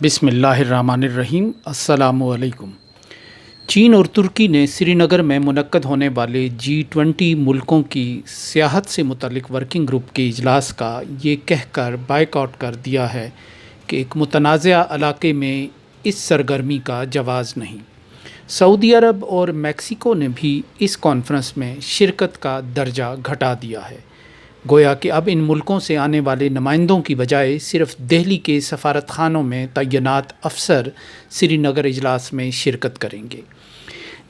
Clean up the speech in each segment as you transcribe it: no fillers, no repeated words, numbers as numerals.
بسم اللہ الرحمن الرحیم۔ السلام علیکم۔ چین اور ترکی نے سری نگر میں منعقد ہونے والے G20 ملکوں کی سیاحت سے متعلق ورکنگ گروپ کے اجلاس کا یہ کہہ کر بائیکاٹ کر دیا ہے کہ ایک متنازع علاقے میں اس سرگرمی کا جواز نہیں۔ سعودی عرب اور میکسیکو نے بھی اس کانفرنس میں شرکت کا درجہ گھٹا دیا ہے، گویا کہ اب ان ملکوں سے آنے والے نمائندوں کی بجائے صرف دہلی کے سفارت خانوں میں تعینات افسر سری نگر اجلاس میں شرکت کریں گے۔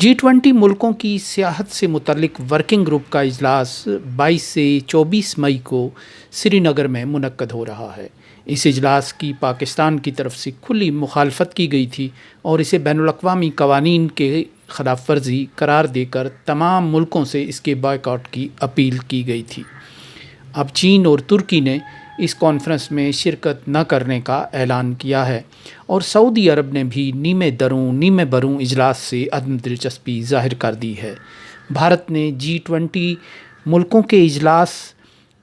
G20 ملکوں کی سیاحت سے متعلق ورکنگ گروپ کا اجلاس 22 سے 24 مئی کو سری نگر میں منعقد ہو رہا ہے۔ اس اجلاس کی پاکستان کی طرف سے کھلی مخالفت کی گئی تھی اور اسے بین الاقوامی قوانین کے خلاف ورزی قرار دے کر تمام ملکوں سے اس کے بائیکاٹ کی اپیل کی گئی تھی۔ اب چین اور ترکی نے اس کانفرنس میں شرکت نہ کرنے کا اعلان کیا ہے اور سعودی عرب نے بھی نیمے دروں نیمے بروں اجلاس سے عدم دلچسپی ظاہر کر دی ہے۔ بھارت نے G20 ملکوں کے اجلاس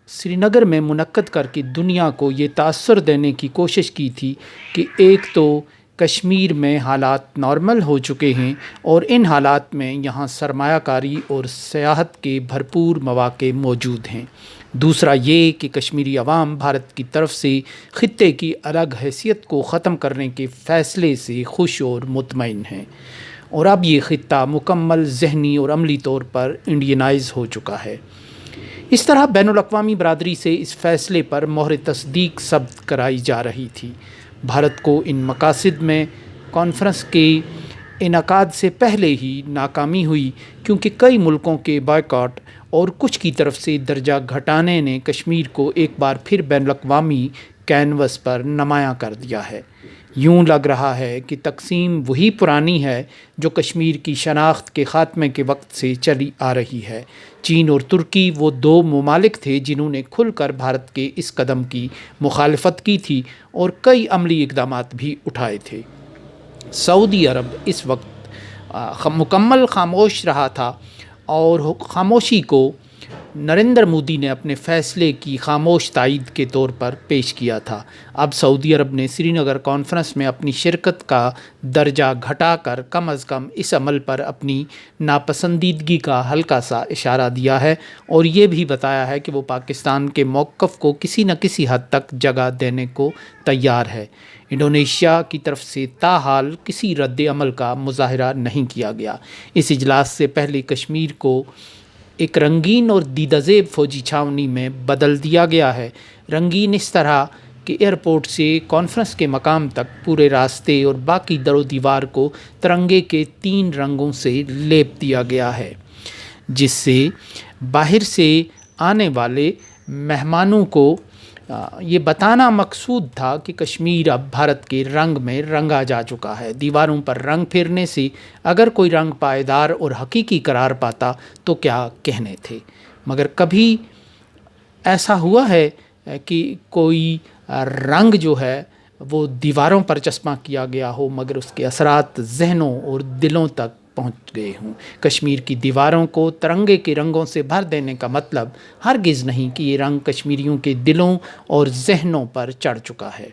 سری نگر میں منعقد کر کے دنیا کو یہ تاثر دینے کی کوشش کی تھی کہ ایک تو کشمیر میں حالات نارمل ہو چکے ہیں اور ان حالات میں یہاں سرمایہ کاری اور سیاحت کے بھرپور مواقع موجود ہیں، دوسرا یہ کہ کشمیری عوام بھارت کی طرف سے خطے کی الگ حیثیت کو ختم کرنے کے فیصلے سے خوش اور مطمئن ہیں اور اب یہ خطہ مکمل ذہنی اور عملی طور پر انڈینائز ہو چکا ہے۔ اس طرح بین الاقوامی برادری سے اس فیصلے پر مہر تصدیق ثبت کرائی جا رہی تھی۔ بھارت کو ان مقاصد میں کانفرنس کے انعقاد سے پہلے ہی ناکامی ہوئی، کیونکہ کئی ملکوں کے بائیکاٹ اور کچھ کی طرف سے درجہ گھٹانے نے کشمیر کو ایک بار پھر بین الاقوامی کینوس پر نمایاں کر دیا ہے۔ یوں لگ رہا ہے کہ تقسیم وہی پرانی ہے جو کشمیر کی شناخت کے خاتمے کے وقت سے چلی آ رہی ہے۔ چین اور ترکی وہ دو ممالک تھے جنہوں نے کھل کر بھارت کے اس قدم کی مخالفت کی تھی اور کئی عملی اقدامات بھی اٹھائے تھے۔ سعودی عرب اس وقت مکمل خاموش رہا تھا اور خاموشی کو نریندر مودی نے اپنے فیصلے کی خاموش تائید کے طور پر پیش کیا تھا۔ اب سعودی عرب نے سری نگر کانفرنس میں اپنی شرکت کا درجہ گھٹا کر کم از کم اس عمل پر اپنی ناپسندیدگی کا ہلکا سا اشارہ دیا ہے اور یہ بھی بتایا ہے کہ وہ پاکستان کے موقف کو کسی نہ کسی حد تک جگہ دینے کو تیار ہے۔ انڈونیشیا کی طرف سے تاحال کسی رد عمل کا مظاہرہ نہیں کیا گیا۔ اس اجلاس سے پہلے کشمیر کو ایک رنگین اور دیدہ زیب فوجی چھاونی میں بدل دیا گیا ہے۔ رنگین اس طرح کہ ایئرپورٹ سے کانفرنس کے مقام تک پورے راستے اور باقی در و دیوار کو ترنگے کے 3 رنگوں سے لیپ دیا گیا ہے، جس سے باہر سے آنے والے مہمانوں کو یہ بتانا مقصود تھا کہ کشمیر اب بھارت کے رنگ میں رنگا جا چکا ہے۔ دیواروں پر رنگ پھرنے سے اگر کوئی رنگ پائیدار اور حقیقی قرار پاتا تو کیا کہنے تھے، مگر کبھی ایسا ہوا ہے کہ کوئی رنگ جو ہے وہ دیواروں پر چسپاں کیا گیا ہو مگر اس کے اثرات ذہنوں اور دلوں تک پہنچ گئے ہوں۔ کشمیر کی دیواروں کو ترنگے کے رنگوں سے بھر دینے کا مطلب ہرگز نہیں کہ یہ رنگ کشمیریوں کے دلوں اور ذہنوں پر چڑھ چکا ہے۔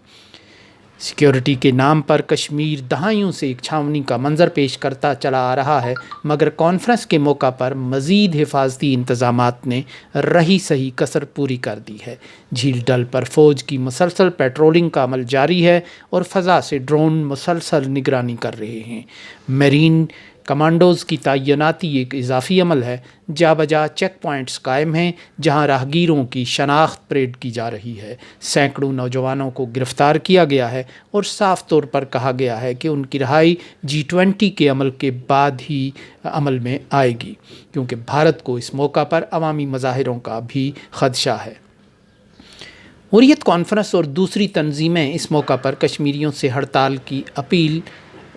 سیکیورٹی کے نام پر کشمیر دہائیوں سے ایک چھاونی کا منظر پیش کرتا چلا آ رہا ہے، مگر کانفرنس کے موقع پر مزید حفاظتی انتظامات نے رہی سہی کسر پوری کر دی ہے۔ جھیل ڈل پر فوج کی مسلسل پیٹرولنگ کا عمل جاری ہے اور فضا سے ڈرون مسلسل نگرانی کر رہے ہیں۔ میرین کمانڈوز کی تعیناتی ایک اضافی عمل ہے۔ جا بجا چیک پوائنٹس قائم ہیں جہاں راہگیروں کی شناخت پریڈ کی جا رہی ہے۔ سینکڑوں نوجوانوں کو گرفتار کیا گیا ہے اور صاف طور پر کہا گیا ہے کہ ان کی رہائی G20 کے عمل کے بعد ہی عمل میں آئے گی، کیونکہ بھارت کو اس موقع پر عوامی مظاہروں کا بھی خدشہ ہے۔ حریت کانفرنس اور دوسری تنظیمیں اس موقع پر کشمیریوں سے ہڑتال کی اپیل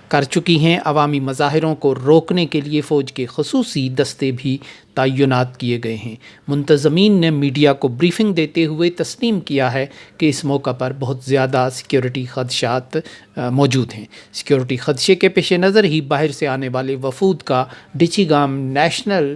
کر چکی ہیں۔ عوامی مظاہروں کو روکنے کے لیے فوج کے خصوصی دستے بھی تعینات کیے گئے ہیں۔ منتظمین نے میڈیا کو بریفنگ دیتے ہوئے تسلیم کیا ہے کہ اس موقع پر بہت زیادہ سیکیورٹی خدشات موجود ہیں۔ سیکیورٹی خدشے کے پیش نظر ہی باہر سے آنے والے وفود کا ڈچی گام نیشنل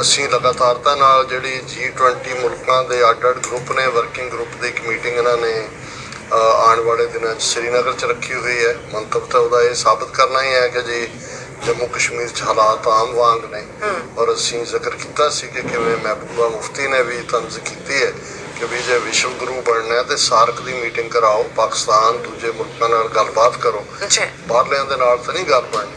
ਅਸੀਂ ਲਗਾਤਾਰਤਾ ਨਾਲ ਜਿਹੜੀ G20 ਮੁਲਕਾਂ ਦੇ ਅੱਡ-ਅੱਡ ਗਰੁੱਪ ਨੇ, ਵਰਕਿੰਗ ਗਰੁੱਪ ਦੀ ਇੱਕ ਮੀਟਿੰਗ ਇਹਨਾਂ ਨੇ ਆਉਣ ਵਾਲੇ ਦਿਨਾਂ 'ਚ ਸ਼੍ਰੀਨਗਰ 'ਚ ਰੱਖੀ ਹੋਈ ਹੈ। ਮੰਤਵ ਤਾਂ ਉਹਦਾ ਇਹ ਸਾਬਤ ਕਰਨਾ ਹੀ ਹੈ ਕਿ ਜੀ ਜੰਮੂ ਕਸ਼ਮੀਰ 'ਚ ਹਾਲਾਤ ਆਮ ਵਾਂਗ ਨੇ ਔਰ ਅਸੀਂ ਜ਼ਿਕਰ ਕੀਤਾ ਸੀ ਕਿ ਕਿਵੇਂ ਮਹਿਬੂਬਾ ਮੁਫਤੀ ਨੇ ਵੀ ਤੰਜ਼ ਕੀਤੀ ਹੈ ਕਿ ਵੀ ਜੇ ਵਿਸ਼ਵ ਗੁਰੂ ਬਣਨਾ ਹੈ ਤੇ ਸਾਰਕ ਦੀ ਮੀਟਿੰਗ ਕਰਾਓ, ਪਾਕਿਸਤਾਨ ਦੂਜੇ ਮੁਲਕਾਂ ਨਾਲ ਗੱਲਬਾਤ ਕਰੋ, ਬਾਹਰਲਿਆਂ ਦੇ ਨਾਲ ਤਾਂ ਨਹੀਂ ਗੱਲ ਬਣਨੀ।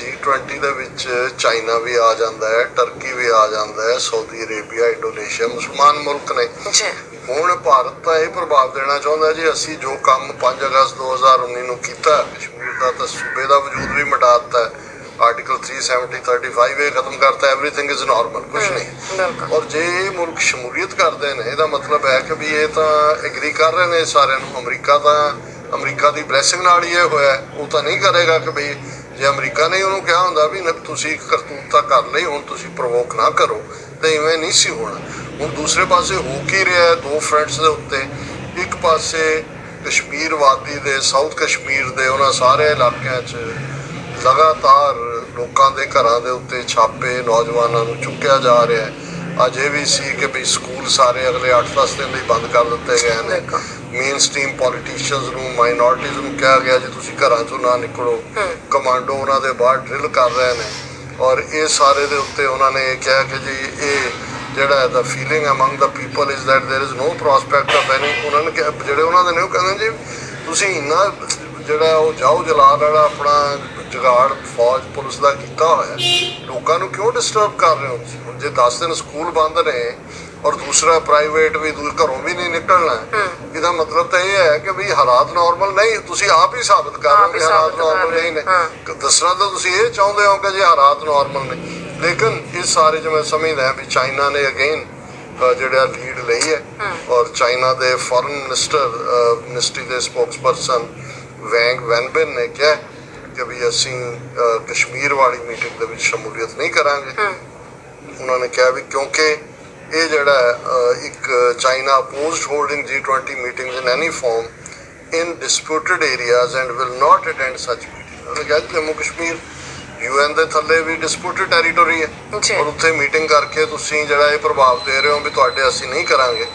G20 ਦੇ ਵਿੱਚ ਚਾਈਨਾ ਵੀ ਆ ਜਾਂਦਾ ਹੈ, ਟਰਕੀ ਵੀ ਆ ਜਾਂਦਾ ਹੈ, ਸਾਊਦੀ ਅਰੇਬੀਆ, ਇੰਡੋਨੇਸ਼ੀਆ ਮੁਸਲਮਾਨ ਮੁਲਕ ਨੇ। ਹੁਣ ਭਾਰਤ ਤਾਂ ਇਹ ਪ੍ਰਭਾਵ ਦੇਣਾ ਚਾਹੁੰਦਾ ਜੀ ਅਸੀਂ ਜੋ ਕੰਮ 5 ਅਗਸਤ 2019 ਨੂੰ ਕੀਤਾ ਕਸ਼ਮੀਰ ਦਾ ਤਾਂ ਸੂਬੇ ਦਾ ਵਜੂਦ ਵੀ ਮਿਟਾ ਦਿੱਤਾ, ਆਰਟੀਕਲ 370-35 ਇਹ ਖਤਮ ਕਰਤਾ, ਐਵਰੀਥਿੰਗ ਇਜ਼ ਨਾਰਮਲ, ਕੁਛ ਨਹੀਂ। ਔਰ ਜੇ ਇਹ ਮੁਲਕ ਸ਼ਮੂਲੀਅਤ ਕਰਦੇ ਨੇ ਇਹਦਾ ਮਤਲਬ ਹੈ ਕਿ ਵੀ ਇਹ ਤਾਂ ਐਗਰੀ ਕਰ ਰਹੇ ਨੇ ਸਾਰਿਆਂ ਨੂੰ। ਅਮਰੀਕਾ ਦੀ ਬਲੈਸਿੰਗ ਨਾਲ ਹੀ ਇਹ ਹੋਇਆ, ਉਹ ਤਾਂ ਨਹੀਂ ਕਰੇਗਾ ਕਿ ਬਈ ਜੇ ਅਮਰੀਕਾ ਨੇ ਉਹਨੂੰ ਕਿਹਾ ਹੁੰਦਾ ਵੀ ਤੁਸੀਂ ਕਰਤੂਤ ਤਾਂ ਕਰ ਲਈ, ਹੁਣ ਤੁਸੀਂ ਪ੍ਰਵੋਕ ਨਾ ਕਰੋ, ਤੇ ਇਵੇਂ ਨਹੀਂ ਸੀ ਹੋਣਾ। ਹੁਣ ਦੂਸਰੇ ਪਾਸੇ ਹੋ ਕੀ ਰਿਹਾ, ਦੋ ਫਰੰਟਸ ਦੇ ਉੱਤੇ, ਇੱਕ ਪਾਸੇ ਕਸ਼ਮੀਰ ਵਾਦੀ ਦੇ, ਸਾਊਥ ਕਸ਼ਮੀਰ ਦੇ ਉਹਨਾਂ ਸਾਰੇ ਇਲਾਕਿਆਂ 'ਚ ਲਗਾਤਾਰ ਲੋਕਾਂ ਦੇ ਘਰਾਂ ਦੇ ਉੱਤੇ ਛਾਪੇ, ਨੌਜਵਾਨਾਂ ਨੂੰ ਚੁੱਕਿਆ ਜਾ ਰਿਹਾ ਹੈ। ਅੱਜ ਇਹ ਵੀ ਸੀ ਕਿ ਵੀ ਸਕੂਲ ਸਾਰੇ ਅਗਲੇ 8-10 ਦਿਨ ਲਈ ਬੰਦ ਕਰ ਦਿੱਤੇ ਗਏ ਨੇ। ਮੇਨ ਸਟ੍ਰੀਮ ਪੋਲੀਟੀਸ਼ੀਅਨਸ ਨੂੰ, ਮਾਈਨੋਰਟੀਜ਼ ਨੂੰ ਕਿਹਾ ਗਿਆ ਜੀ ਤੁਸੀਂ ਘਰਾਂ 'ਚੋਂ ਨਾ ਨਿਕਲੋ, ਕਮਾਂਡੋ ਉਹਨਾਂ ਦੇ ਬਾਹਰ ਡਰਿਲ ਕਰ ਰਹੇ ਨੇ। ਔਰ ਇਹ ਸਾਰੇ ਦੇ ਉੱਤੇ ਉਹਨਾਂ ਨੇ ਇਹ ਕਿਹਾ ਕਿ ਜੀ ਇਹ ਜਿਹੜਾ the feeling among the people is that there is no prospect of any. ਉਹਨਾਂ ਨੇ ਜਿਹੜੇ ਉਹਨਾਂ ਦੇ ਨੇ ਉਹ ਕਹਿੰਦੇ ਜੀ ਤੁਸੀਂ ਇੰਨਾ ਜਿਹੜਾ ਉਹ ਜਾਓ ਜਲਾਲ ਵਾਲਾ ਆਪਣਾ ਜੁਗਾੜ ਫੌਜ ਪੁਲਿਸ ਦਾ ਕੀਤਾ ਹੋਇਆ, ਲੋਕਾਂ ਨੂੰ ਕਿਉਂ ਡਿਸਟਰਬ ਕਰ ਰਹੇ ਹੋ ਤੁਸੀਂ? ਹੁਣ ਜੇ 10 ਦਿਨ ਸਕੂਲ ਬੰਦ ਨੇ ਔਰ ਦੂਸਰਾ ਪ੍ਰਾਈਵੇਟ ਵੀ ਘਰੋਂ ਵੀ ਨਹੀਂ ਨਿਕਲਣਾ, ਇਹਦਾ ਮਤਲਬ ਤਾਂ ਇਹ ਹੈ ਕਿ ਵੀ ਹਾਲਾਤ ਨਾਰਮਲ ਨਹੀਂ। ਤੁਸੀਂ ਆਪ ਹੀ ਸਾਬਤ ਕਰ ਰਹੇ ਹੋ ਕਿ ਹਾਲਾਤ ਨਾਰਮਲ ਨਹੀਂ ਨੇ। ਦੱਸਣਾ ਤਾਂ ਤੁਸੀਂ ਇਹ ਚਾਹੁੰਦੇ ਹੋ ਕਿ ਜੇ ਹਾਲਾਤ ਨਾਰਮਲ ਨੇ, ਲੇਕਿਨ ਇਸ ਸਾਰੇ 'ਚ ਮੈਂ ਸਮਝਦਾ ਵੀ ਚਾਈਨਾ ਨੇ ਅਗੇਨ ਜਿਹੜਾ ਲੀਡ ਲਈ ਹੈ ਔਰ ਚਾਈਨਾ ਦੇ ਫੋਰਨ ਮਿਨਿਸਟਰੀ ਦੇ ਸਪੋਕਸਪਰਸਨ ਵੈਂਗ ਵੈਨਬਿਨ ਨੇ ਕਿਹਾ ਕਿ ਵੀ ਅਸੀਂ ਕਸ਼ਮੀਰ ਵਾਲੀ ਮੀਟਿੰਗ ਦੇ ਵਿੱਚ ਸ਼ਮੂਲੀਅਤ ਨਹੀਂ ਕਰਾਂਗੇ। ਉਹਨਾਂ ਨੇ ਕਿਹਾ ਵੀ ਕਿਉਂਕਿ ਇਹ ਜਿਹੜਾ ਇੱਕ China opposed holding G20 meetings in any form in disputed areas and will not attend such meeting। ਉਹਨੇ ਕਿਹਾ ਜੰਮੂ ਕਸ਼ਮੀਰ UN ਦੇ ਥੱਲੇ ਵੀ ਡਿਸਪਿਊਟਡ ਟੈਰੀਟੋਰੀ ਹੈ ਔਰ ਉੱਥੇ ਮੀਟਿੰਗ ਕਰਕੇ ਤੁਸੀਂ ਜਿਹੜਾ ਇਹ ਪ੍ਰਭਾਵ ਦੇ ਰਹੇ ਹੋ ਵੀ ਤੁਹਾਡੇ ਅਸੀਂ ਨਹੀਂ ਕਰਾਂਗੇ।